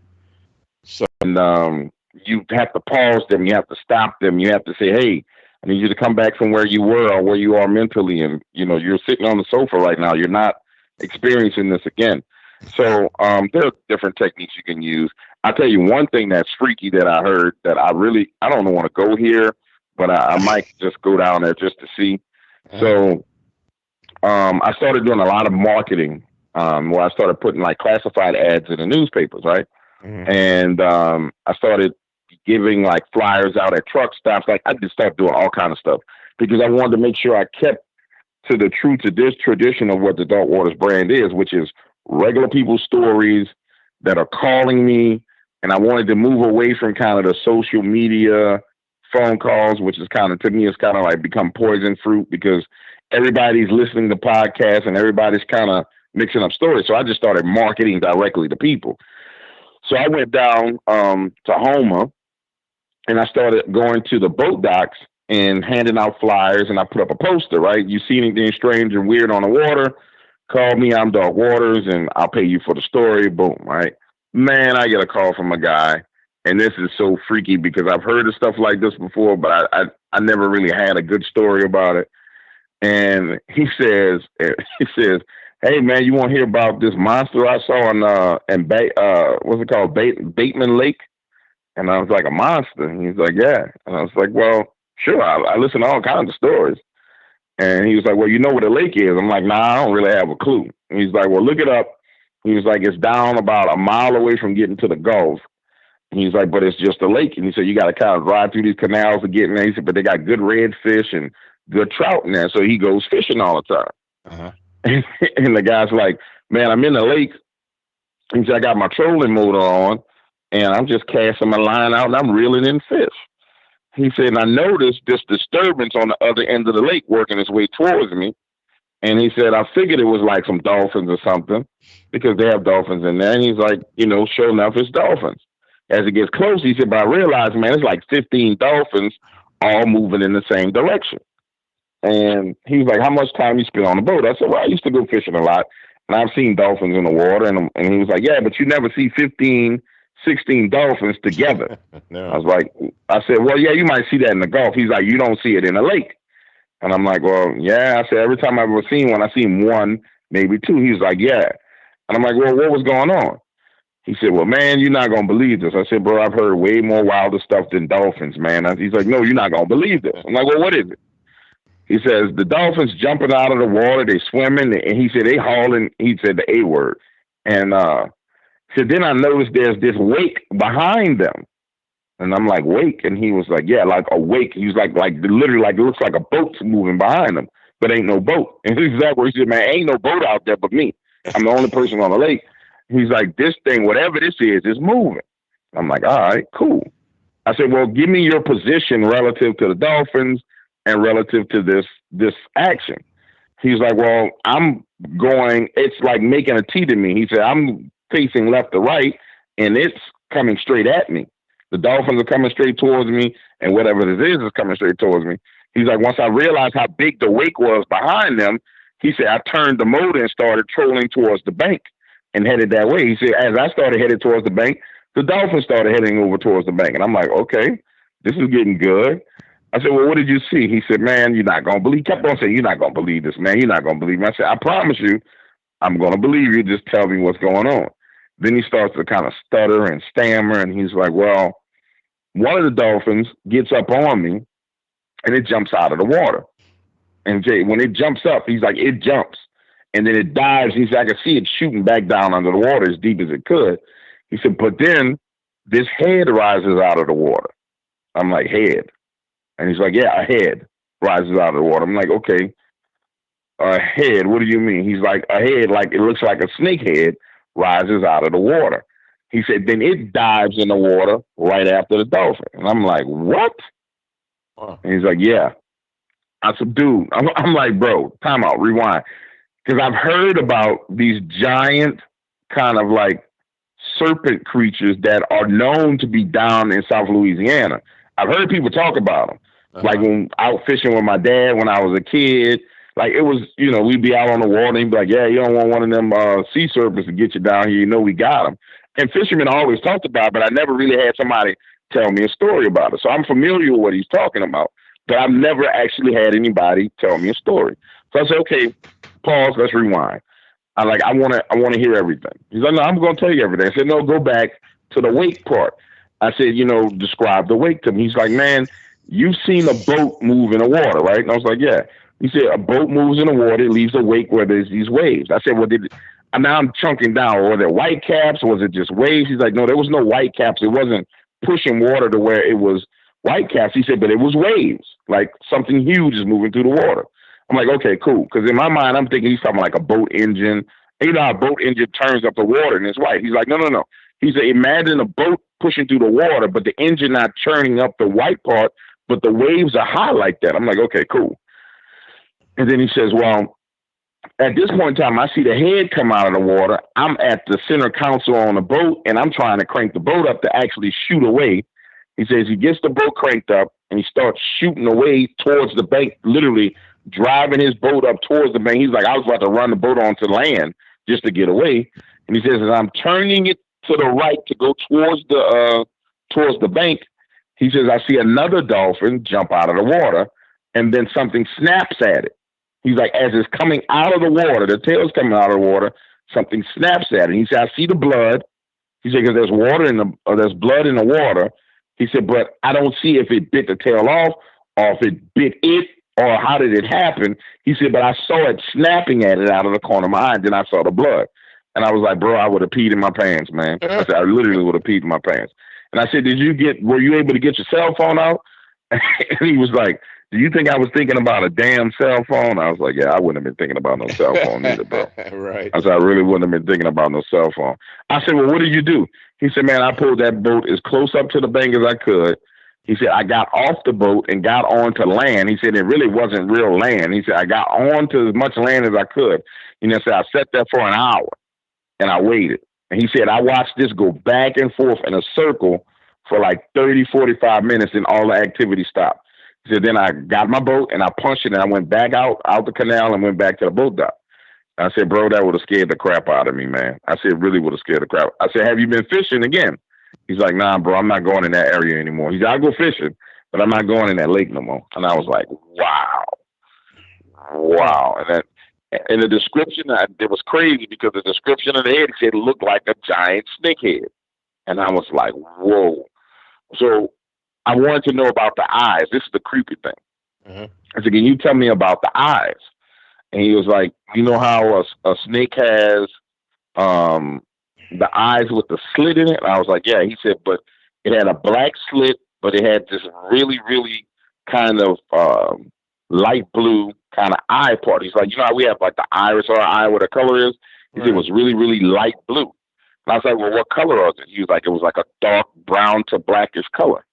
So and you have to pause them. You have to stop them. You have to say, "Hey, I need you to come back from where you were or where you are mentally." And you're sitting on the sofa right now. You're not experiencing this again. So there are different techniques you can use. I'll tell you one thing that's freaky that I heard that I don't want to go here, but I might just go down there just to see. So I started doing a lot of marketing where I started putting like classified ads in the newspapers, right? mhm. And I started giving like flyers out at truck stops. Like I just started doing all kind of stuff because I wanted to make sure I kept to the true to this tradition of what the Dark Waters brand is, which is regular people's stories that are calling me. And I wanted to move away from kind of the social media phone calls, which is kind of, to me, it's kind of like become poison fruit because everybody's listening to podcasts and everybody's kind of mixing up stories. So I just started marketing directly to people. So I went down to Houma and I started going to the boat docks and handing out flyers, and I put up a poster, right? You see anything strange and weird on the water, call me, I'm Dog Waters, and I'll pay you for the story. Boom, right? Man, I get a call from a guy, and this is so freaky because I've heard of stuff like this before, but I never really had a good story about it. And he says, hey man, you want to hear about this monster I saw what's it called, Bateman Lake? And I was like, a monster? And he's like, yeah. And I was like, well, sure. I listen to all kinds of stories. And he was like, well, you know what a lake is? I'm like, nah, I don't really have a clue. And he's like, well, look it up. He was like, it's down about a mile away from getting to the Gulf. And he's like, but it's just a lake. And he said, you got to kind of drive through these canals to get in there. He said, but they got good redfish and good trout in there. So he goes fishing all the time. Uh-huh. And the guy's like, man, I'm in the lake. He said, I got my trolling motor on, and I'm just casting my line out, and I'm reeling in fish. He said, and I noticed this disturbance on the other end of the lake working its way towards me. And he said, I figured it was like some dolphins or something because they have dolphins in there. And he's like, sure enough, it's dolphins. As it gets close, he said, but I realized, man, it's like 15 dolphins all moving in the same direction. And he was like, how much time you spend on the boat? I said, well, I used to go fishing a lot, and I've seen dolphins in the water. And he was like, yeah, but you never see 15, 16 dolphins together. No. I said, well, yeah, you might see that in the Gulf. He's like, you don't see it in a lake. And I'm like, well, yeah. I said, every time I've ever seen one, I seen one, maybe two. He was like, yeah. And I'm like, well, what was going on? He said, well, man, you're not going to believe this. I said, bro, I've heard way more wilder stuff than dolphins, man. He's like, no, you're not going to believe this. I'm like, well, what is it? He says, the dolphins jumping out of the water, they swimming, and he said, they hauling, he said the A word. And so then I noticed there's this wake behind them. And I'm like, wake? And he was like, yeah, like a wake. He was like literally like, it looks like a boat's moving behind them, but ain't no boat. And he's exactly what he said, man, ain't no boat out there but me. I'm the only person on the lake. He's like, this thing, whatever this is moving. I'm like, all right, cool. I said, well, give me your position relative to the dolphins and relative to this action. He's like, well, it's like making a T to me. He said, I'm facing left to right, and it's coming straight at me. The dolphins are coming straight towards me, and whatever it is coming straight towards me. He's like, once I realized how big the wake was behind them, he said, I turned the motor and started trolling towards the bank and headed that way. He said, as I started headed towards the bank, the dolphins started heading over towards the bank. And I'm like, okay, this is getting good. I said, well, what did you see? He said, man, you're not going to believe. He kept on saying, you're not going to believe this, man. You're not going to believe me. I said, I promise you, I'm going to believe you. Just tell me what's going on. Then he starts to kind of stutter and stammer. And he's like, well, one of the dolphins gets up on me and it jumps out of the water. And Jay, when it jumps up, he's like, it jumps. And then it dives. He said, I could see it shooting back down under the water as deep as it could. He said, but then this head rises out of the water. I'm like, head? And he's like, yeah, a head rises out of the water. I'm like, okay, a head, what do you mean? He's like, a head, like it looks like a snake head rises out of the water. He said, then it dives in the water right after the dolphin. And I'm like, what? Wow. And he's like, yeah. I said, dude, I'm like, bro, time out, rewind. Because I've heard about these giant kind of like serpent creatures that are known to be down in South Louisiana. I've heard people talk about them. Uh-huh. Like when out fishing with my dad when I was a kid. Like it was, we'd be out on the water and he'd be like, yeah, you don't want one of them sea serpents to get you down here. We got them. And fishermen always talked about it, but I never really had somebody tell me a story about it. So I'm familiar with what he's talking about, but I've never actually had anybody tell me a story. So I said, okay, pause, let's rewind. I want to hear everything. He's like, no, I'm going to tell you everything. I said, no, go back to the wake part. I said, describe the wake to me. He's like, man, you've seen a boat move in the water, right? And I was like, yeah. He said, a boat moves in the water, it leaves a wake where there's these waves. I said, well, now I'm chunking down. Were there white caps? Was it just waves? He's like, no, there was no white caps. It wasn't pushing water to where it was white caps. He said, but it was waves. Like something huge is moving through the water. I'm like, okay, cool. Because in my mind, I'm thinking he's talking like a boat engine. And how a boat engine turns up the water and it's white. He's like, no. He said, imagine a boat pushing through the water, but the engine not churning up the white part, but the waves are high like that. I'm like, okay, cool. And then he says, well, at this point in time, I see the head come out of the water. I'm at the center console on the boat, and I'm trying to crank the boat up to actually shoot away. He says he gets the boat cranked up and he starts shooting away towards the bank, literally driving his boat up towards the bank. He's like, I was about to run the boat onto land just to get away. And he says, as I'm turning it to the right to go towards the bank, he says, I see another dolphin jump out of the water, and then something snaps at it. He's like, as it's coming out of the water, the tail's coming out of the water, something snaps at it. He said, I see the blood. He said, because there's there's blood in the water. He said, but I don't see if it bit the tail off or if it bit it or how did it happen. He said, but I saw it snapping at it out of the corner of my eye. And then I saw the blood. And I was like, bro, I would have peed in my pants, man. I said, I literally would have peed in my pants. And I said, were you able to get your cell phone out? And he was like, do you think I was thinking about a damn cell phone? I was like, yeah, I wouldn't have been thinking about no cell phone either, bro. Right. I said, I really wouldn't have been thinking about no cell phone. I said, well, what did you do? He said, man, I pulled that boat as close up to the bank as I could. He said, I got off the boat and got onto land. He said, it really wasn't real land. He said, I got onto as much land as I could. And he said, I sat there for an hour and I waited. And he said, I watched this go back and forth in a circle for like 30, 45 minutes and all the activity stopped. He said, then I got my boat and I punched it and I went back out the canal and went back to the boat dock. I said, bro, that would have scared the crap out of me, man. I said, really would have scared the crap. I said, have you been fishing again? He's like, nah, bro, I'm not going in that area anymore. He said, I'll go fishing, but I'm not going in that lake no more. And I was like, wow. And in the description, it was crazy because the description of the head said it looked like a giant snake head. And I was like, whoa. So I wanted to know about the eyes. This is the creepy thing. I said, can you tell me about the eyes? And he was like, you know how a snake has the eyes with the slit in it? And I was like, yeah. He said, but it had a black slit, but it had this really, really kind of light blue kind of eye part. He's like, you know how we have like the iris or eye where the color is? He said it was really, really light blue. And I was like, well, what color was it? He was like, it was like a dark brown to blackish color.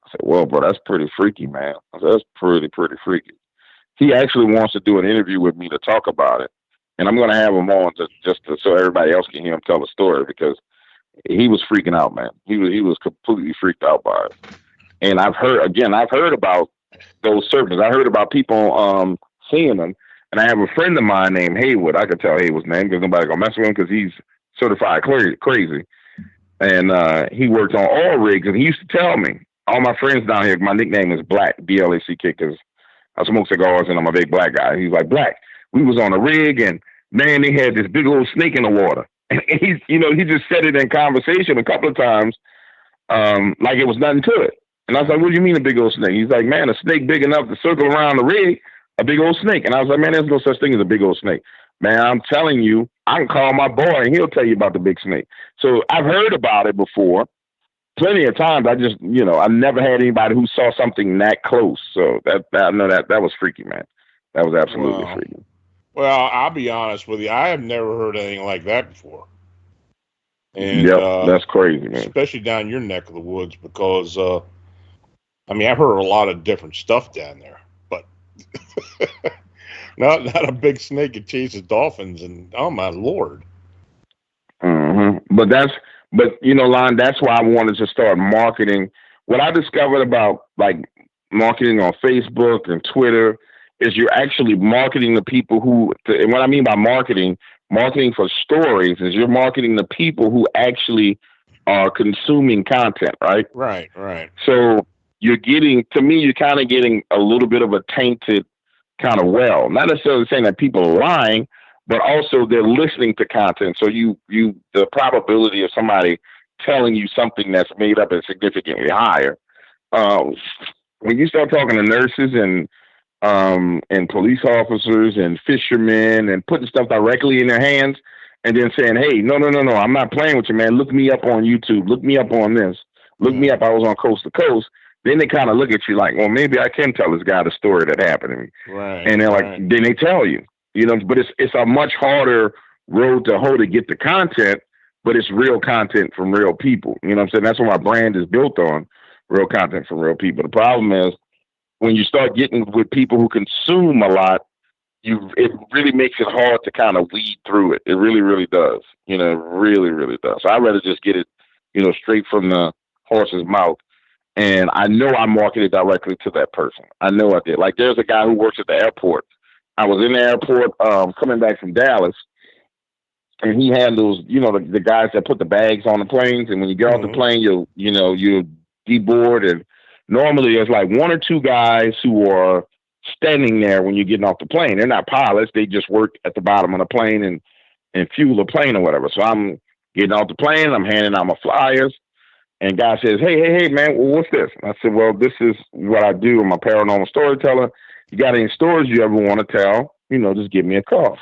I said, well, bro, that's pretty freaky, man. I said, that's pretty freaky. He actually wants to do an interview with me to talk about it. And I'm going to have him on so everybody else can hear him tell the story, because he was freaking out, man. He was completely freaked out by it. And I've heard about those serpents. I heard about people seeing them. And I have a friend of mine named Haywood. I could tell Haywood's name because nobody going to mess with him because he's certified crazy. And he worked on oil rigs. And he used to tell me, all my friends down here, my nickname is Black, Black, because I smoke cigars and I'm a big black guy. He's like, Black, we was on a rig and man, they had this big old snake in the water. And he just said it in conversation a couple of times, like it was nothing to it. And I was like, what do you mean a big old snake? He's like, man, a snake big enough to circle around the rig, a big old snake. And I was like, man, there's no such thing as a big old snake. Man, I'm telling you, I can call my boy and he'll tell you about the big snake. So I've heard about it before. Plenty of times. I just, I never had anybody who saw something that close. So I know that was freaky, man. That was absolutely freaky. Well, I'll be honest with you. I have never heard anything like that before. And that's crazy, man. Especially down your neck of the woods, because I've heard a lot of different stuff down there, but not a big snake that chases dolphins. And oh my Lord. But Lon, that's why I wanted to start marketing. What I discovered about like marketing on Facebook and Twitter is you're actually marketing the people and what I mean by marketing for stories is you're marketing the people who actually are consuming content, right? Right. So you're kind of getting a little bit of a tainted kind of well, not necessarily saying that people are lying, but also they're listening to content. So the probability of somebody telling you something that's made up is significantly higher. When you start talking to nurses and police officers and fishermen and putting stuff directly in their hands and then saying, hey, no, I'm not playing with you, man. Look me up on YouTube. Look me up on this. Look me up. I was on Coast to Coast. Then they kind of look at you like, well, maybe I can tell this guy the story that happened to me. Right. And they're like, then they tell you. But it's a much harder road to hoe to get the content, but it's real content from real people. You know what I'm saying? That's what my brand is built on, real content from real people. The problem is when you start getting with people who consume a lot, it really makes it hard to kind of weed through it. It really, really does. It really, really does. So I'd rather just get it, straight from the horse's mouth And I know I marketed directly to that person. I know I did. Like, there's a guy who works at the airport. I was in the airport coming back from Dallas, and he handles, the guys that put the bags on the planes. And when you get off the plane, you'll deboard. And normally there's like one or two guys who are standing there when you're getting off the plane. They're not pilots. They just work at the bottom of the plane and fuel the plane or whatever. So I'm getting off the plane. I'm handing out my flyers. And guy says, hey, man, well, what's this? And I said, well, this is what I do. I'm a paranormal storyteller. You got any stories you ever want to tell? Just give me a call.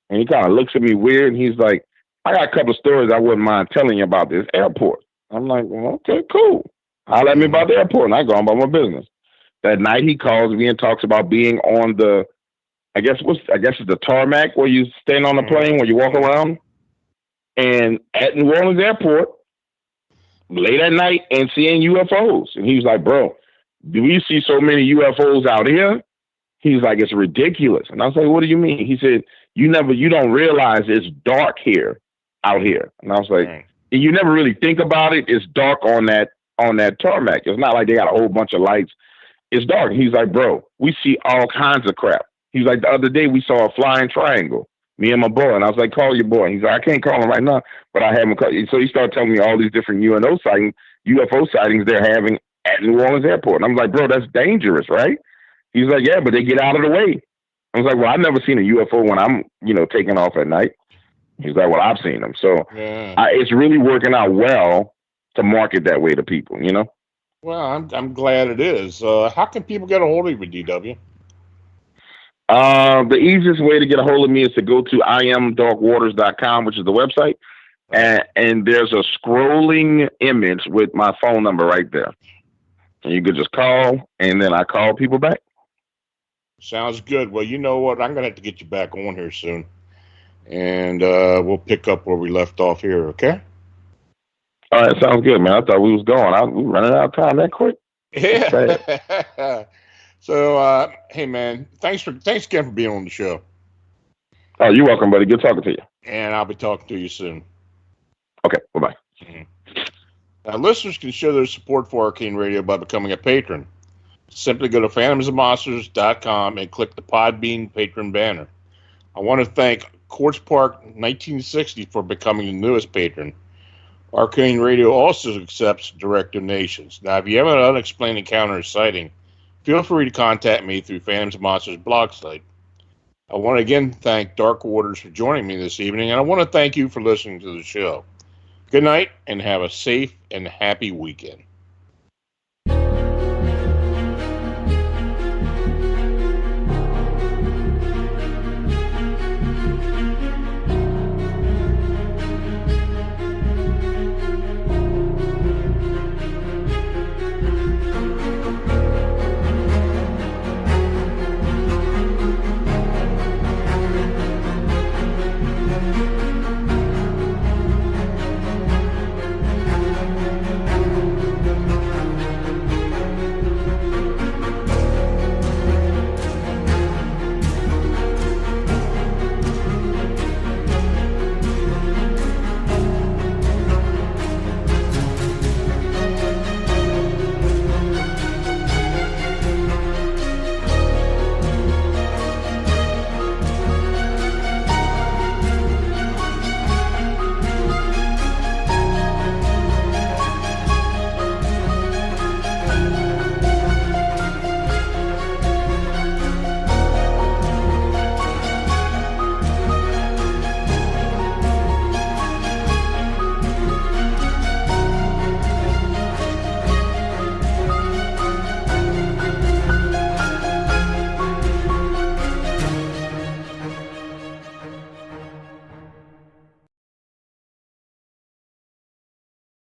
And he kind of looks at me weird, and he's like, I got a couple of stories I wouldn't mind telling you about this airport. I'm like, well, okay, cool. Holler at me about the airport, and I go on about my business. That night he calls me and talks about being on the, I guess it's the tarmac where you stand on the plane, where you walk around. And at New Orleans Airport, late at night, and seeing UFOs. And he was like, bro, do we see so many UFOs out here? He's like, it's ridiculous. And I was like, what do you mean? He said, you don't realize it's dark out here. And I was like, you never really think about it. It's dark on that tarmac. It's not like they got a whole bunch of lights. It's dark. He's like, bro, we see all kinds of crap. He's like, the other day we saw a flying triangle, me and my boy. And I was like, call your boy. He's like, I can't call him right now, but I have him call. So he started telling me all these different UFO sightings they're having at New Orleans Airport. And I'm like, bro, that's dangerous, right? He's like, yeah, but they get out of the way. I was like, well, I've never seen a UFO when I'm, taking off at night. He's like, well, I've seen them. So it's really working out well to market that way to people, Well, I'm glad it is. How can people get a hold of you, DW? The easiest way to get a hold of me is to go to iamdarkwaters.com, which is the website. And there's a scrolling image with my phone number right there. And you could just call, and then I call people back. Sounds good. Well, you know what? I'm going to have to get you back on here soon. And we'll pick up where we left off here, okay? All right, sounds good, man. I thought we was going. We running out of time that quick? Yeah. So, hey, man, thanks again for being on the show. Oh, you're welcome, buddy. Good talking to you. And I'll be talking to you soon. Okay, bye-bye. Now, listeners can show their support for Arcane Radio by becoming a patron. Simply go to phantomsandmonsters.com and click the Podbean patron banner. I want to thank Quartz Park 1960 for becoming the newest patron. Arcane Radio also accepts direct donations. Now, if you have an unexplained encounter or sighting, feel free to contact me through Phantoms and Monsters blog site. I want to again thank Dark Waters for joining me this evening, and I want to thank you for listening to the show. Good night, and have a safe and happy weekend.